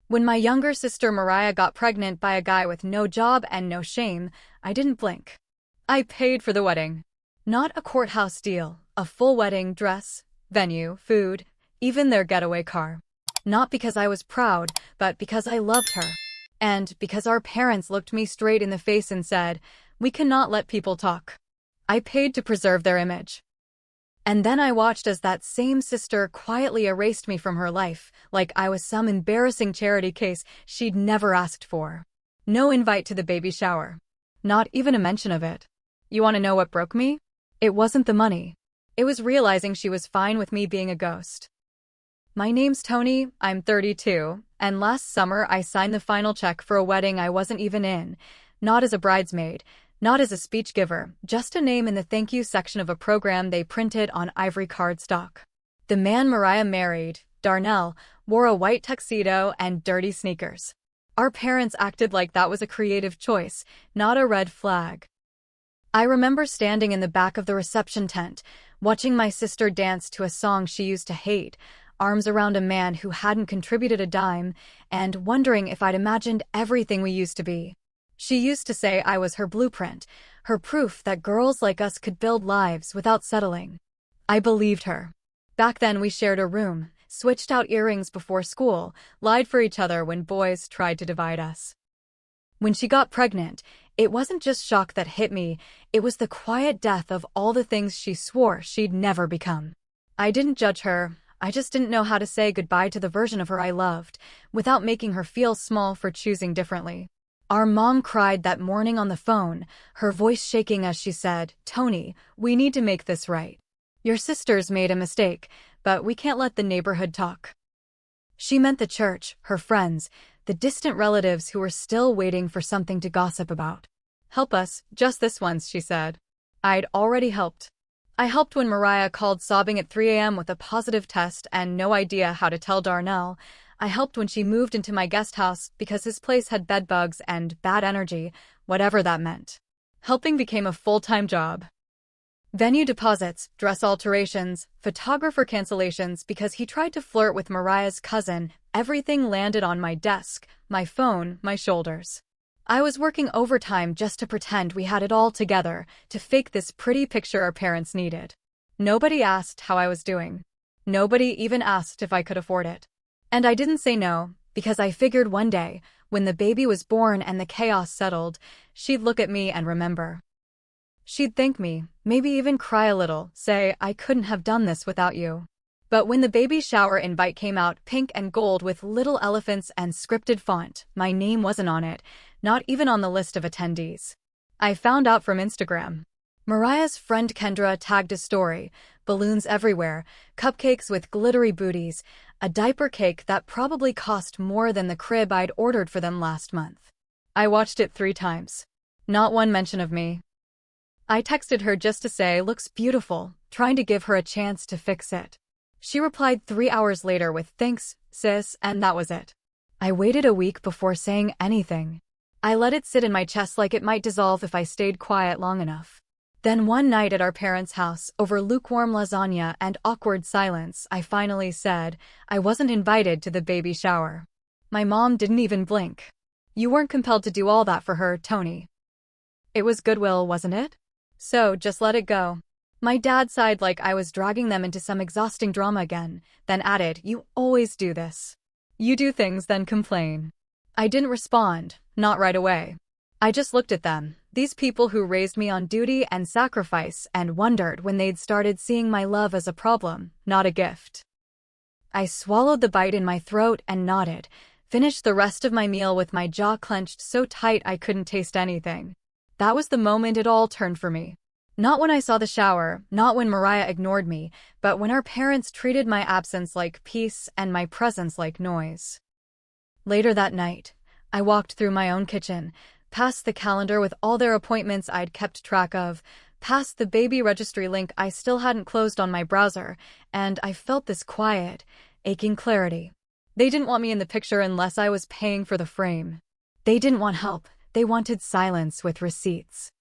When my younger sister Mariah got pregnant by a guy with no job and no shame, I didn't blink. I paid for the wedding. Not a courthouse deal, a full wedding dress, venue, food, even their getaway car. Not because I was proud, but because I loved her. And because our parents looked me straight in the face and said, "We cannot let people talk." I paid to preserve their image. And then I watched as that same sister quietly erased me from her life, like I was some embarrassing charity case she'd never asked for. No invite to the baby shower. Not even a mention of it. You want to know what broke me? It wasn't the money. It was realizing she was fine with me being a ghost. My name's Tony, I'm 32, and last summer I signed the final check for a wedding I wasn't even in, not as a bridesmaid, not as a speech giver, just a name in the thank you section of a program they printed on ivory cardstock. The man Mariah married, Darnell, wore a white tuxedo and dirty sneakers. Our parents acted like that was a creative choice, not a red flag. I remember standing in the back of the reception tent, watching my sister dance to a song she used to hate, arms around a man who hadn't contributed a dime, and wondering if I'd imagined everything we used to be. She used to say I was her blueprint, her proof that girls like us could build lives without settling. I believed her. Back then we shared a room, switched out earrings before school, lied for each other when boys tried to divide us. When she got pregnant, it wasn't just shock that hit me, it was the quiet death of all the things she swore she'd never become. I didn't judge her, I just didn't know how to say goodbye to the version of her I loved, without making her feel small for choosing differently. Our mom cried that morning on the phone, her voice shaking as she said, "Tony, we need to make this right. Your sister's made a mistake, but we can't let the neighborhood talk." She meant the church, her friends, the distant relatives who were still waiting for something to gossip about. "Help us, just this once," she said. I'd already helped. I helped when Mariah called sobbing at 3 a.m. with a positive test and no idea how to tell Darnell. I helped when she moved into my guest house because his place had bed bugs and bad energy, whatever that meant. Helping became a full-time job. Venue deposits, dress alterations, photographer cancellations because he tried to flirt with Mariah's cousin, everything landed on my desk, my phone, my shoulders. I was working overtime just to pretend we had it all together, to fake this pretty picture our parents needed. Nobody asked how I was doing. Nobody even asked if I could afford it. And I didn't say no, because I figured one day, when the baby was born and the chaos settled, she'd look at me and remember. She'd thank me, maybe even cry a little, say, "I couldn't have done this without you." But when the baby shower invite came out pink and gold with little elephants and scripted font, my name wasn't on it, not even on the list of attendees. I found out from Instagram. Mariah's friend Kendra tagged a story, balloons everywhere, cupcakes with glittery booties, a diaper cake that probably cost more than the crib I'd ordered for them last month. I watched it 3 times. Not one mention of me. I texted her just to say, "Looks beautiful," trying to give her a chance to fix it. She replied 3 hours later with, "Thanks, sis," and that was it. I waited a week before saying anything. I let it sit in my chest like it might dissolve if I stayed quiet long enough. Then one night at our parents' house, over lukewarm lasagna and awkward silence, I finally said, I wasn't invited to the baby shower. My mom didn't even blink. "You weren't compelled to do all that for her, Tony." It was goodwill, wasn't it? So, just let it go. My dad sighed like I was dragging them into some exhausting drama again, then added, "You always do this. You do things, then complain." I didn't respond, not right away. I just looked at them, these people who raised me on duty and sacrifice, and wondered when they'd started seeing my love as a problem, not a gift. I swallowed the bite in my throat and nodded, finished the rest of my meal with my jaw clenched so tight I couldn't taste anything. That was the moment it all turned for me. Not when I saw the shower, not when Mariah ignored me, but when our parents treated my absence like peace and my presence like noise. Later that night, I walked through my own kitchen, past the calendar with all their appointments I'd kept track of, past the baby registry link I still hadn't closed on my browser, and I felt this quiet, aching clarity. They didn't want me in the picture unless I was paying for the frame. They didn't want help, they wanted silence with receipts.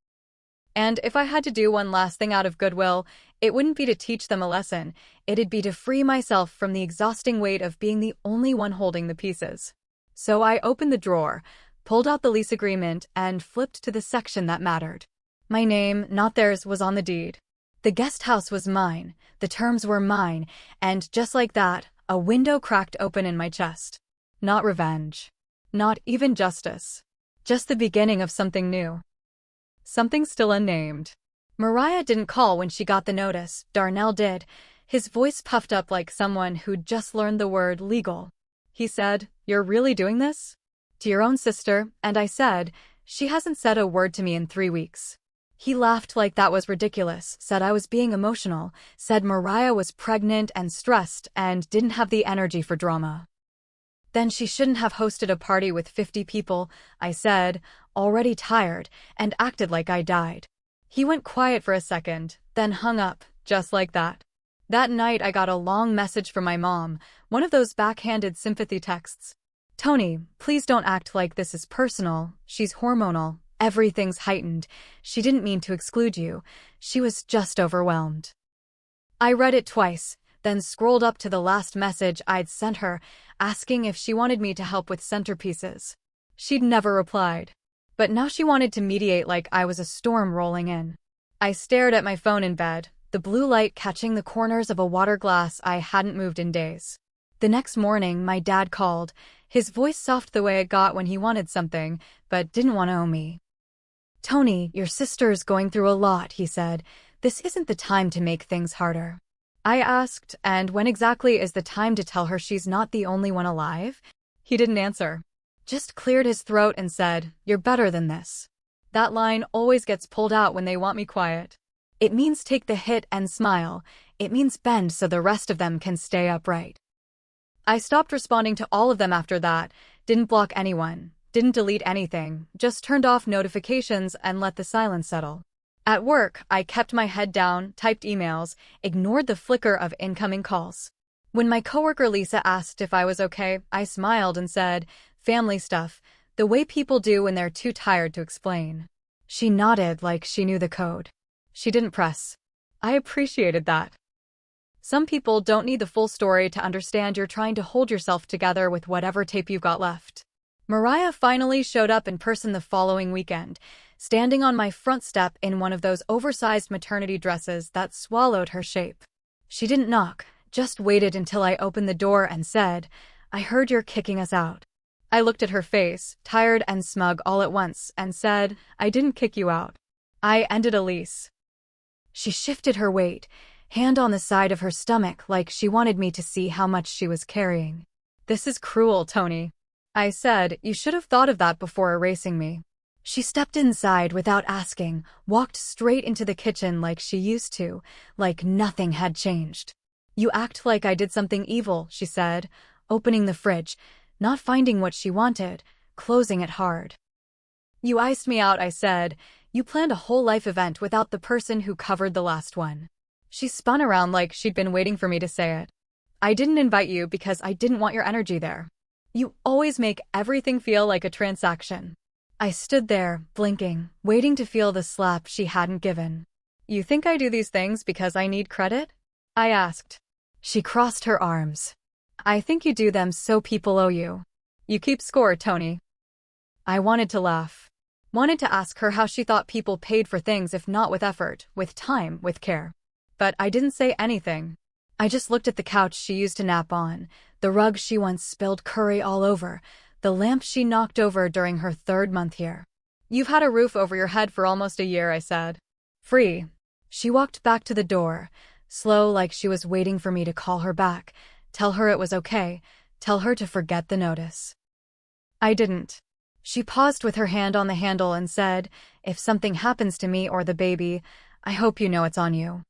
And if I had to do one last thing out of goodwill, it wouldn't be to teach them a lesson, it'd be to free myself from the exhausting weight of being the only one holding the pieces. So I opened the drawer, pulled out the lease agreement, and flipped to the section that mattered. My name, not theirs, was on the deed. The guest house was mine, the terms were mine, and just like that, a window cracked open in my chest. Not revenge. Not even justice. Just the beginning of something new. Something still unnamed. Mariah didn't call when she got the notice, Darnell did. His voice puffed up like someone who'd just learned the word legal. He said, "You're really doing this? To your own sister?" And I said, "She hasn't said a word to me in 3 weeks." He laughed like that was ridiculous, said I was being emotional, said Mariah was pregnant and stressed and didn't have the energy for drama. Then she shouldn't have hosted a party with 50 people, I said, already tired, and acted like I died. He went quiet for a second, then hung up, just like that. That night I got a long message from my mom, one of those backhanded sympathy texts. "Tony, please don't act like this is personal. She's hormonal. Everything's heightened. She didn't mean to exclude you. She was just overwhelmed." I read it twice, then scrolled up to the last message I'd sent her, asking if she wanted me to help with centerpieces. She'd never replied. But now she wanted to mediate like I was a storm rolling in. I stared at my phone in bed, the blue light catching the corners of a water glass I hadn't moved in days. The next morning, my dad called, his voice soft the way it got when he wanted something, but didn't want to owe me. "Tony, your sister's going through a lot," he said. "This isn't the time to make things harder." I asked, "And when exactly is the time to tell her she's not the only one alive?" He didn't answer. Just cleared his throat and said, "You're better than this." That line always gets pulled out when they want me quiet. It means take the hit and smile. It means bend so the rest of them can stay upright. I stopped responding to all of them after that, didn't block anyone, didn't delete anything, just turned off notifications and let the silence settle. At work, I kept my head down, typed emails, ignored the flicker of incoming calls. When my coworker Lisa asked if I was okay, I smiled and said, "Family stuff, the way people do when they're too tired to explain." She nodded like she knew the code. She didn't press. I appreciated that. Some people don't need the full story to understand you're trying to hold yourself together with whatever tape you've got left. Mariah finally showed up in person the following weekend, standing on my front step in one of those oversized maternity dresses that swallowed her shape. She didn't knock, just waited until I opened the door and said, "I heard you're kicking us out." I looked at her face, tired and smug all at once, and said, "I didn't kick you out. I ended a lease." She shifted her weight, hand on the side of her stomach like she wanted me to see how much she was carrying. "This is cruel, Tony." I said, "You should have thought of that before erasing me." She stepped inside without asking, walked straight into the kitchen like she used to, like nothing had changed. "You act like I did something evil," she said, opening the fridge, not finding what she wanted, closing it hard. "You iced me out," I said. "You planned a whole life event without the person who covered the last one." She spun around like she'd been waiting for me to say it. "I didn't invite you because I didn't want your energy there. You always make everything feel like a transaction." I stood there, blinking, waiting to feel the slap she hadn't given. "You think I do these things because I need credit?" I asked. She crossed her arms. "I think you do them so people owe you. You keep score, Tony." I wanted to laugh. Wanted to ask her how she thought people paid for things if not with effort, with time, with care. But I didn't say anything. I just looked at the couch she used to nap on, the rug she once spilled curry all over, the lamp she knocked over during her 3rd month here. "You've had a roof over your head for almost a year," I said. "Free." She walked back to the door, slow like she was waiting for me to call her back, tell her it was okay, tell her to forget the notice. I didn't. She paused with her hand on the handle and said, "If something happens to me or the baby, I hope you know it's on you."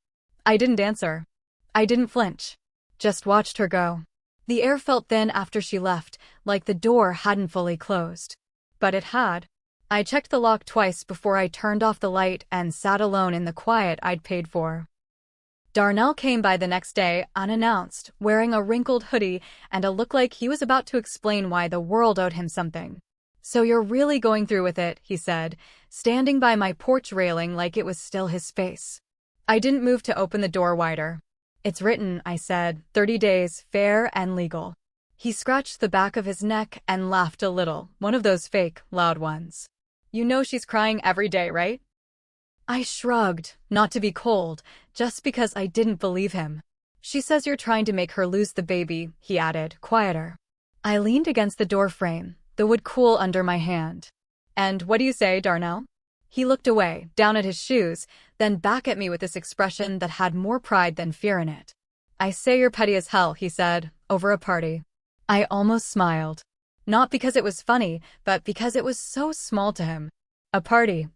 I didn't answer. I didn't flinch. Just watched her go. The air felt thin after she left, like the door hadn't fully closed. But it had. I checked the lock twice before I turned off the light and sat alone in the quiet I'd paid for. Darnell came by the next day, unannounced, wearing a wrinkled hoodie and a look like he was about to explain why the world owed him something. "So you're really going through with it," he said, standing by my porch railing like it was still his space. I didn't move to open the door wider. "It's written," I said, 30 days, fair and legal." He scratched the back of his neck and laughed a little, one of those fake, loud ones. You know she's crying every day, right? I shrugged, not to be cold, just because I didn't believe him. She says you're trying to make her lose the baby, he added, quieter. I leaned against the door frame, the wood cool under my hand. And what do you say, Darnell? He looked away, down at his shoes, then back at me with this expression that had more pride than fear in it. I say you're petty as hell, he said, over a party. I almost smiled. Not because it was funny, but because it was so small to him. A party.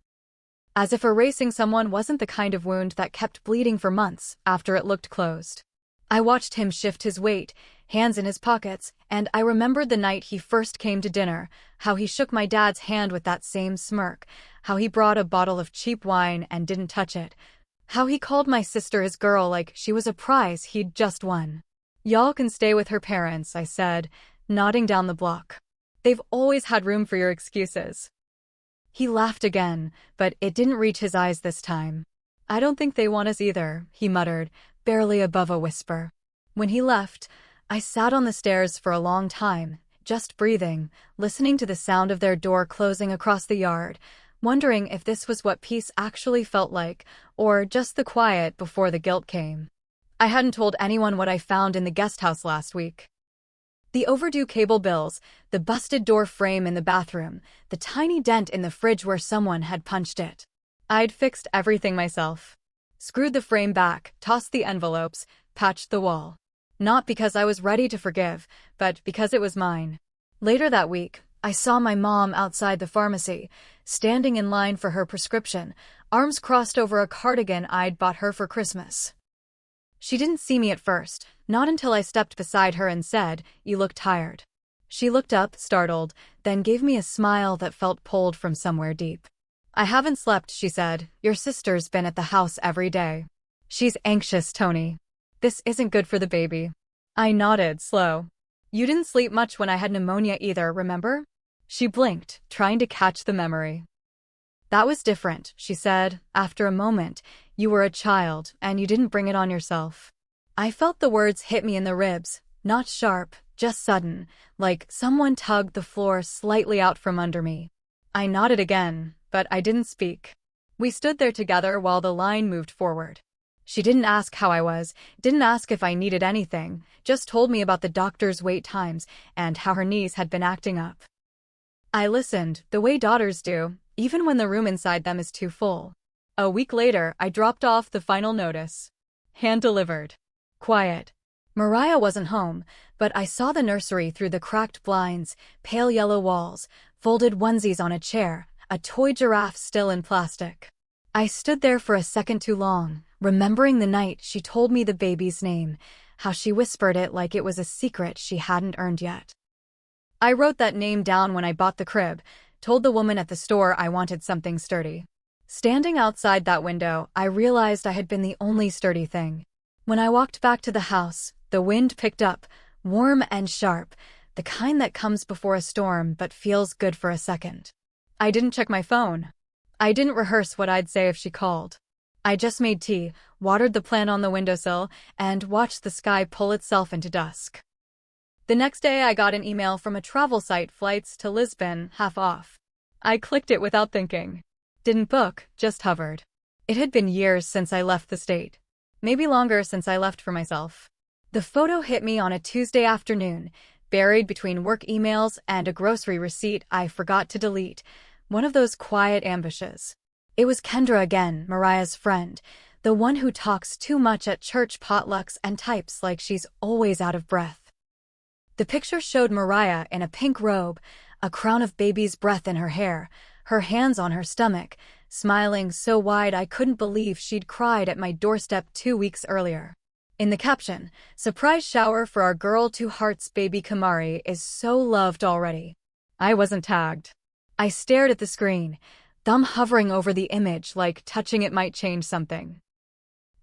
As if erasing someone wasn't the kind of wound that kept bleeding for months after it looked closed. I watched him shift his weight, hands in his pockets, and I remembered the night he first came to dinner, how he shook my dad's hand with that same smirk, how he brought a bottle of cheap wine and didn't touch it, how he called my sister his girl like she was a prize he'd just won. Y'all can stay with her parents, I said, nodding down the block. They've always had room for your excuses. He laughed again, but it didn't reach his eyes this time. I don't think they want us either, he muttered, barely above a whisper. When he left, I sat on the stairs for a long time, just breathing, listening to the sound of their door closing across the yard, wondering if this was what peace actually felt like, or just the quiet before the guilt came. I hadn't told anyone what I found in the guest house last week. The overdue cable bills, the busted door frame in the bathroom, the tiny dent in the fridge where someone had punched it. I'd fixed everything myself. Screwed the frame back, tossed the envelopes, patched the wall. Not because I was ready to forgive, but because it was mine. Later that week, I saw my mom outside the pharmacy, standing in line for her prescription, arms crossed over a cardigan I'd bought her for Christmas. She didn't see me at first, not until I stepped beside her and said, "You look tired." She looked up, startled, then gave me a smile that felt pulled from somewhere deep. "I haven't slept," she said. "Your sister's been at the house every day. She's anxious, Tony. This isn't good for the baby." I nodded, slow. "You didn't sleep much when I had pneumonia either, remember?" She blinked, trying to catch the memory. "That was different," she said, after a moment. "You were a child, and you didn't bring it on yourself." I felt the words hit me in the ribs, not sharp, just sudden, like someone tugged the floor slightly out from under me. I nodded again, but I didn't speak. We stood there together while the line moved forward. She didn't ask how I was, didn't ask if I needed anything, just told me about the doctor's wait times and how her knees had been acting up. I listened, the way daughters do, even when the room inside them is too full. A week later, I dropped off the final notice. Hand-delivered. Quiet. Mariah wasn't home, but I saw the nursery through the cracked blinds, pale yellow walls, folded onesies on a chair, a toy giraffe still in plastic. I stood there for a second too long, remembering the night she told me the baby's name, how she whispered it like it was a secret she hadn't earned yet. I wrote that name down when I bought the crib, told the woman at the store I wanted something sturdy. Standing outside that window, I realized I had been the only sturdy thing. When I walked back to the house, the wind picked up, warm and sharp, the kind that comes before a storm but feels good for a second. I didn't check my phone. I didn't rehearse what I'd say if she called. I just made tea, watered the plant on the windowsill, and watched the sky pull itself into dusk. The next day I got an email from a travel site, flights to Lisbon, half off. I clicked it without thinking. Didn't book, just hovered. It had been years since I left the state. Maybe longer since I left for myself. The photo hit me on a Tuesday afternoon, buried between work emails and a grocery receipt I forgot to delete, one of those quiet ambushes. It was Kendra again, Mariah's friend, the one who talks too much at church potlucks and types like she's always out of breath. The picture showed Mariah in a pink robe, a crown of baby's breath in her hair, her hands on her stomach, smiling so wide I couldn't believe she'd cried at my doorstep 2 weeks earlier. In the caption, "Surprise shower for our girl 2 hearts baby Kamari is so loved already." I wasn't tagged. I stared at the screen, thumb hovering over the image like touching it might change something.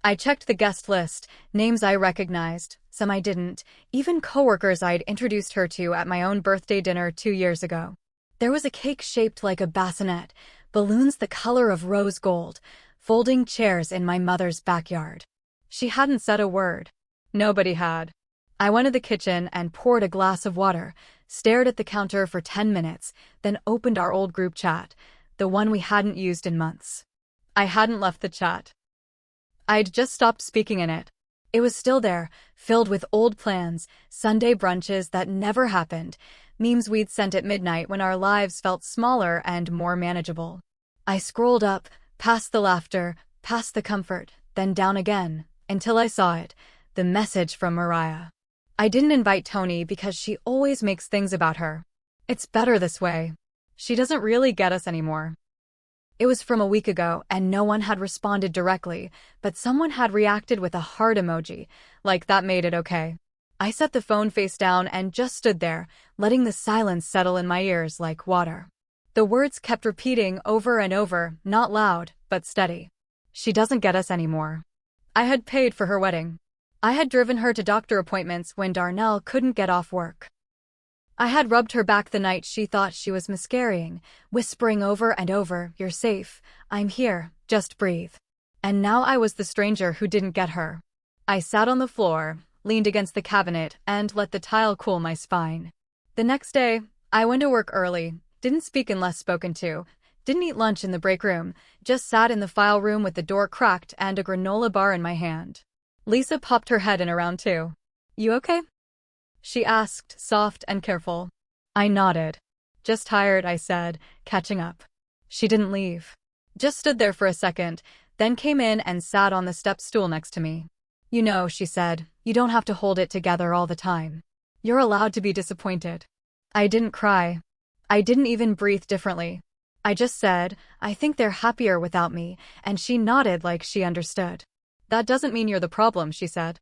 I checked the guest list, names I recognized, some I didn't, even coworkers I'd introduced her to at my own birthday dinner 2 years ago. There was a cake shaped like a bassinet, balloons the color of rose gold, folding chairs in my mother's backyard. She hadn't said a word. Nobody had. I went to the kitchen and poured a glass of water, stared at the counter for 10 minutes, then opened our old group chat, the one we hadn't used in months. I hadn't left the chat. I'd just stopped speaking in it. It was still there, filled with old plans, Sunday brunches that never happened, memes we'd sent at midnight when our lives felt smaller and more manageable. I scrolled up, past the laughter, past the comfort, then down again, until I saw it, the message from Mariah. I didn't invite Tony because she always makes things about her. It's better this way. She doesn't really get us anymore. It was from a week ago, and no one had responded directly, but someone had reacted with a heart emoji, like that made it okay. I set the phone face down and just stood there, letting the silence settle in my ears like water. The words kept repeating over and over, not loud, but steady. She doesn't get us anymore. I had paid for her wedding. I had driven her to doctor appointments when Darnell couldn't get off work. I had rubbed her back the night she thought she was miscarrying, whispering over and over, "You're safe, I'm here, just breathe." And now I was the stranger who didn't get her. I sat on the floor, leaned against the cabinet, and let the tile cool my spine. The next day, I went to work early, didn't speak unless spoken to, didn't eat lunch in the break room, just sat in the file room with the door cracked and a granola bar in my hand. Lisa popped her head in around too. "You okay?" she asked, soft and careful. I nodded. "Just tired," I said, catching up. She didn't leave. Just stood there for a second, then came in and sat on the step stool next to me. "You know," she said, "you don't have to hold it together all the time. You're allowed to be disappointed." I didn't cry. I didn't even breathe differently. I just said, "I think they're happier without me," and she nodded like she understood. "That doesn't mean you're the problem," she said.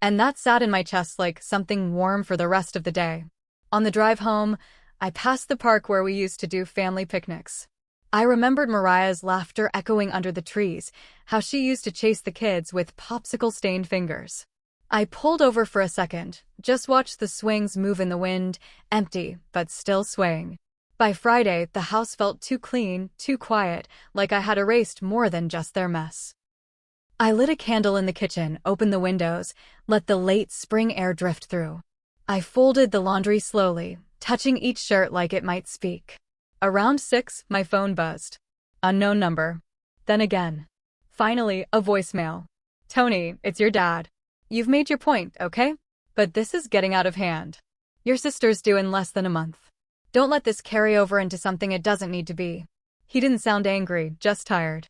And that sat in my chest like something warm for the rest of the day. On the drive home, I passed the park where we used to do family picnics. I remembered Mariah's laughter echoing under the trees, how she used to chase the kids with popsicle-stained fingers. I pulled over for a second, just watched the swings move in the wind, empty, but still swaying. By Friday, the house felt too clean, too quiet, like I had erased more than just their mess. I lit a candle in the kitchen, opened the windows, let the late spring air drift through. I folded the laundry slowly, touching each shirt like it might speak. Around 6, my phone buzzed. Unknown number. Then again. Finally, a voicemail. "Tony, it's your dad. You've made your point, okay? But this is getting out of hand. Your sister's due in less than a month. Don't let this carry over into something it doesn't need to be." He didn't sound angry, just tired.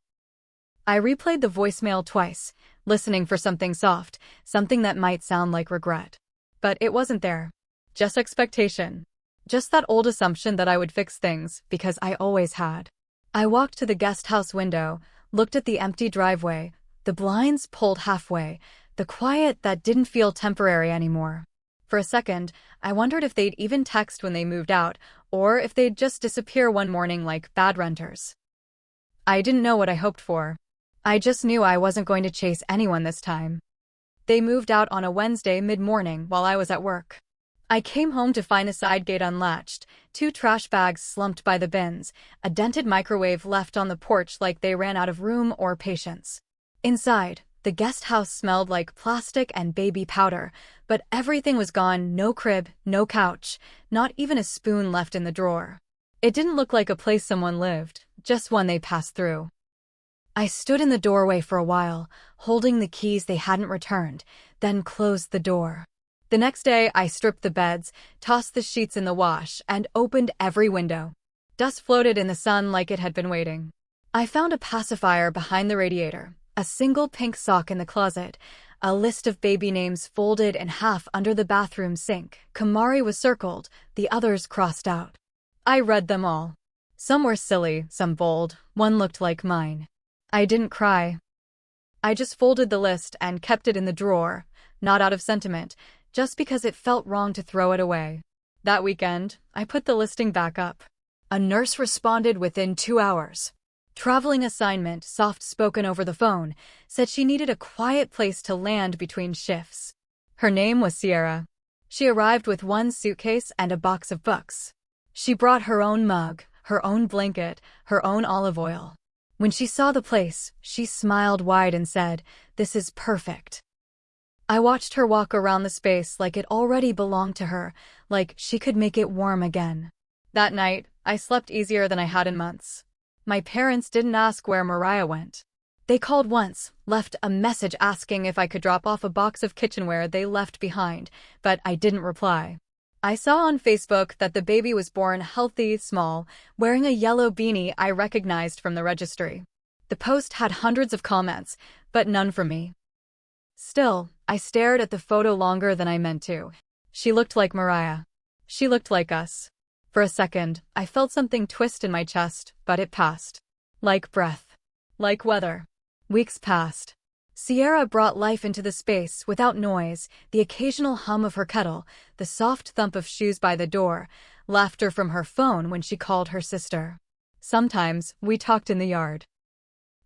I replayed the voicemail twice, listening for something soft, something that might sound like regret. But it wasn't there. Just expectation. Just that old assumption that I would fix things, because I always had. I walked to the guest house window, looked at the empty driveway, the blinds pulled halfway, the quiet that didn't feel temporary anymore. For a second, I wondered if they'd even text when they moved out, or if they'd just disappear one morning like bad renters. I didn't know what I hoped for. I just knew I wasn't going to chase anyone this time. They moved out on a Wednesday mid-morning while I was at work. I came home to find the side gate unlatched, 2 trash bags slumped by the bins, a dented microwave left on the porch like they ran out of room or patience. Inside, the guest house smelled like plastic and baby powder, but everything was gone, no crib, no couch, not even a spoon left in the drawer. It didn't look like a place someone lived, just one they passed through. I stood in the doorway for a while, holding the keys they hadn't returned, then closed the door. The next day, I stripped the beds, tossed the sheets in the wash, and opened every window. Dust floated in the sun like it had been waiting. I found a pacifier behind the radiator, a single pink sock in the closet, a list of baby names folded in half under the bathroom sink. Kamari was circled, the others crossed out. I read them all. Some were silly, some bold, one looked like mine. I didn't cry. I just folded the list and kept it in the drawer, not out of sentiment, just because it felt wrong to throw it away. That weekend, I put the listing back up. A nurse responded within 2 hours. Traveling assignment, soft-spoken over the phone, said she needed a quiet place to land between shifts. Her name was Sierra. She arrived with 1 suitcase and a box of books. She brought her own mug, her own blanket, her own olive oil. When she saw the place, she smiled wide and said, "This is perfect." I watched her walk around the space like it already belonged to her, like she could make it warm again. That night, I slept easier than I had in months. My parents didn't ask where Mariah went. They called once, left a message asking if I could drop off a box of kitchenware they left behind, but I didn't reply. I saw on Facebook that the baby was born healthy, small, wearing a yellow beanie I recognized from the registry. The post had hundreds of comments, but none from me. Still, I stared at the photo longer than I meant to. She looked like Mariah. She looked like us. For a second, I felt something twist in my chest, but it passed. Like breath. Like weather. Weeks passed. Sierra brought life into the space without noise, the occasional hum of her kettle, the soft thump of shoes by the door, laughter from her phone when she called her sister. Sometimes, we talked in the yard.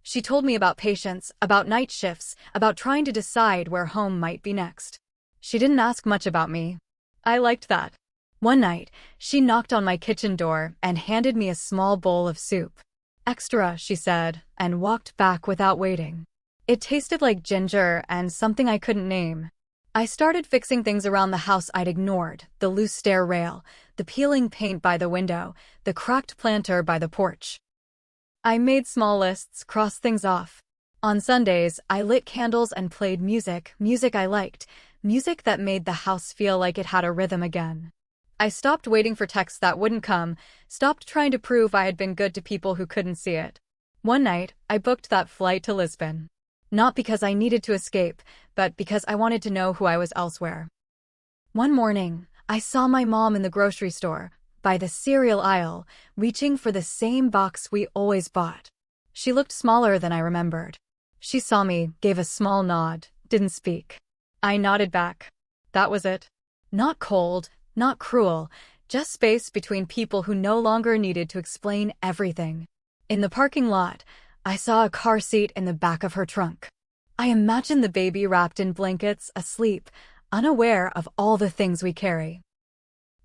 She told me about patience, about night shifts, about trying to decide where home might be next. She didn't ask much about me. I liked that. One night, she knocked on my kitchen door and handed me a small bowl of soup. "Extra," she said, and walked back without waiting. It tasted like ginger and something I couldn't name. I started fixing things around the house I'd ignored, the loose stair rail, the peeling paint by the window, the cracked planter by the porch. I made small lists, crossed things off. On Sundays, I lit candles and played music I liked, music that made the house feel like it had a rhythm again. I stopped waiting for texts that wouldn't come, stopped trying to prove I had been good to people who couldn't see it. One night, I booked that flight to Lisbon. Not because I needed to escape, but because I wanted to know who I was elsewhere. One morning, I saw my mom in the grocery store, by the cereal aisle, reaching for the same box we always bought. She looked smaller than I remembered. She saw me, gave a small nod, didn't speak. I nodded back. That was it. Not cold, not cruel, just space between people who no longer needed to explain everything. In the parking lot, I saw a car seat in the back of her trunk. I imagined the baby wrapped in blankets, asleep, unaware of all the things we carry.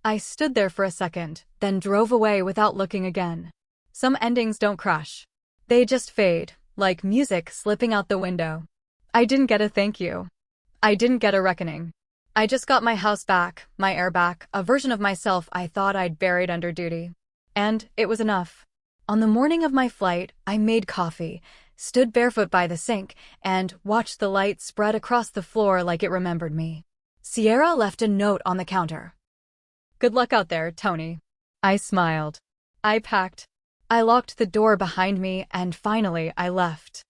I stood there for a second, then drove away without looking again. Some endings don't crash. They just fade, like music slipping out the window. I didn't get a thank you. I didn't get a reckoning. I just got my house back, my air back, a version of myself I thought I'd buried under duty. And it was enough. On the morning of my flight, I made coffee, stood barefoot by the sink, and watched the light spread across the floor like it remembered me. Sierra left a note on the counter. "Good luck out there, Tony." I smiled. I packed. I locked the door behind me, and finally I left.